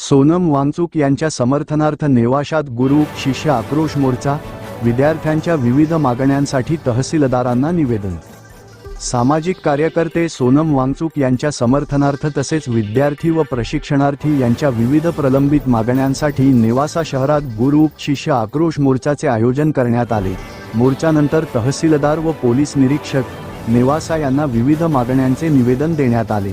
सोनम वांगचुक यांच्या समर्थनार्थ नेवाशात गुरु शिष्य आक्रोश मोर्चा, विद्यार्थ्यांच्या विविध मागण्यांसाठी तहसीलदारांना निवेदन। सामाजिक कार्यकर्ते सोनम वांगचुक यांच्या समर्थनार्थ तसेच विद्यार्थी व प्रशिक्षणार्थी यांच्या विविध प्रलंबित मागण्यांसाठी नेवासा शहरात गुरु शिष्य आक्रोश मोर्चाचे आयोजन करण्यात आले। मोर्चानंतर तहसीलदार व पोलीस निरीक्षक नेवासा यांना विविध मागण्यांचे निवेदन देण्यात आले।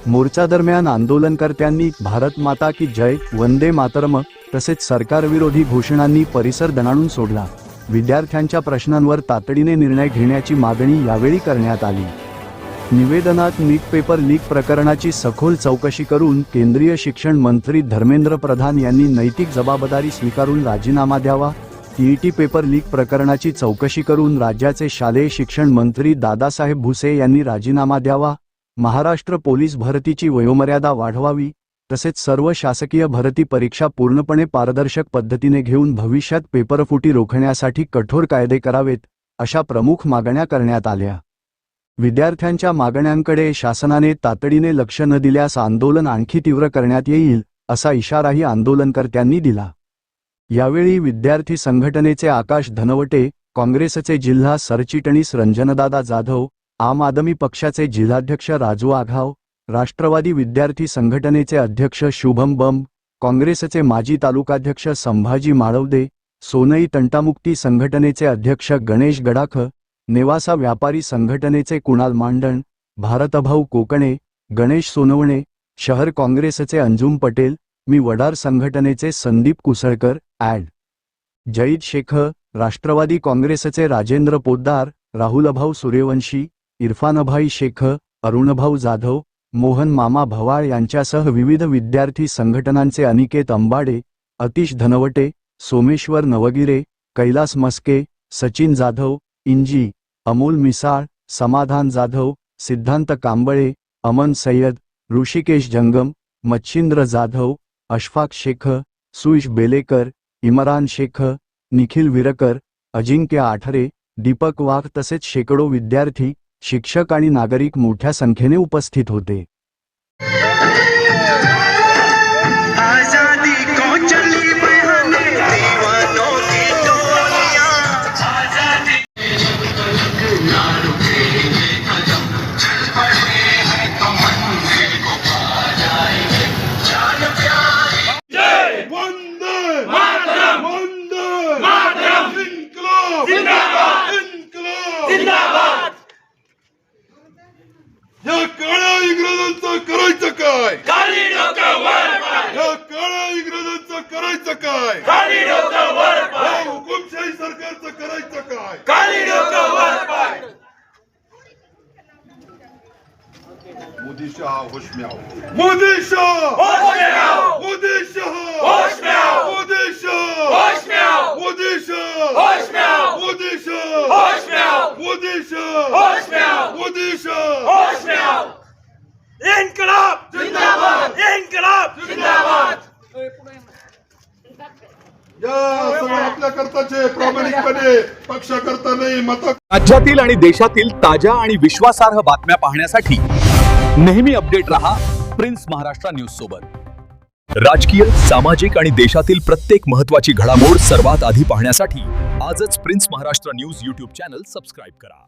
मोर्चा दरम्यान आंदोलनकर्त्यांनी भारत माता की जय, वंदे मातरम तसेच सरकारविरोधी घोषणांनी परिसर दणाणून सोडला। विद्यार्थ्यांच्या प्रश्नांवर तातडीने निर्णय घेण्याची मागणी यावेळी करण्यात आली। निवेदनात नीट पेपर लीक प्रकरणाची सखोल चौकशी करून केंद्रीय शिक्षण मंत्री धर्मेंद्र प्रधान यांनी नैतिक जबाबदारी स्वीकारून राजीनामा द्यावा। टीईटी पेपर लीक प्रकरणाची चौकशी करून राज्याचे शालेय शिक्षण मंत्री दादासाहेब भुसे यांनी राजीनामा द्यावा। महाराष्ट्र पोलीस भरतीची वयोमर्यादा वाढवावी तसेच सर्व शासकीय भरती परीक्षा पूर्णपणे पारदर्शक पद्धतीने घेऊन भविष्यात पेपरफुटी रोखण्यासाठी कठोर कायदे करावेत, अशा प्रमुख मागण्या करण्यात आल्या। विद्यार्थ्यांच्या मागण्यांकडे शासनाने तातडीने लक्ष न दिल्यास आंदोलन आणखी तीव्र करण्यात येईल, असा इशाराही आंदोलनकर्त्यांनी दिला। यावेळी विद्यार्थी संघटनेचे आकाश धनवटे, काँग्रेसचे जिल्हा सरचिटणीस रंजनदादा जाधव, आम आदमी पक्षाचे जिल्हाध्यक्ष राजू आघाव, राष्ट्रवादी विद्यार्थी संघटनेचे अध्यक्ष शुभम बंब, काँग्रेसचे माजी तालुकाध्यक्ष संभाजी माळवदे, सोनई तंटामुक्ती संघटनेचे अध्यक्ष गणेश गडाख, नेवासा व्यापारी संघटनेचे कुणाल मांडण, भारतभाऊ कोकणे, गणेश सोनवणे, शहर काँग्रेसचे अंजुम पटेल, मी वडार संघटनेचे संदीप कुसळकर, ॲड. जईद शेख, राष्ट्रवादी काँग्रेसचे राजेंद्र पोद्दार, राहुलभाऊ सूर्यवंशी, इरफानभाई शेख, अरुणभाऊ जाधव, मोहन मामा भवाळ यांच्यासह विविध विद्यार्थी संघटनांचे अनिकेत अंबाडे, अतिश धनवटे, सोमेश्वर नवगिरे, कैलास मस्के, सचिन जाधव, इंजी, अमोल मिसाळ, समाधान जाधव, सिद्धांत कांबळे, अमन सय्यद, ऋषिकेश जंगम, मच्छिंद्र जाधव, अशफाक शेख, सुईश बेलेकर, इमरान शेख, निखिल विरकर, अजिंक्य आठरे, दीपक वाघ तसेच शेकडो विद्यार्थी, शिक्षक आणि नागरिक मोठ्या संख्येने उपस्थित होते। या काळ्या इंग्रजांचं करायचं काय? खाली डोकं वर पाय. या काळ्या इंग्रजांचं करायचं काय? खाली डोकं वर पाय. या हुकुमशाही सरकारचं करायचं काय? खाली डोकं वर पाय. मोदी शहा होश में आओ, मोदी शहा होश में आओ, मोदी शहा होश में आओ, मोदी शहा होश में आओ, मोदी शहा होश में आओ, मोदी शहा होश में आओ, मोदी शहा होश में आओ, मोदी शहा होश में आओ. इन्कलाब जिंदाबाद, इन्कलाब जिंदाबाद. या सगळं आपल्या करताचे प्रामाणिकपणे पक्ष करता नाही मत। राज्यातील आणि देशातील ताज्या आणि विश्वासार्ह बातम्या पाहण्यासाठी नेहमी अपडेट रहा प्रिन्स महाराष्ट्र न्यूज सोबत। राजकीय, सामाजिक आणि देशातील प्रत्येक महत्त्वाची घडामोड सर्वात आधी पाहण्यासाठी आजच prince Maharashtra news YouTube channel subscribe करा।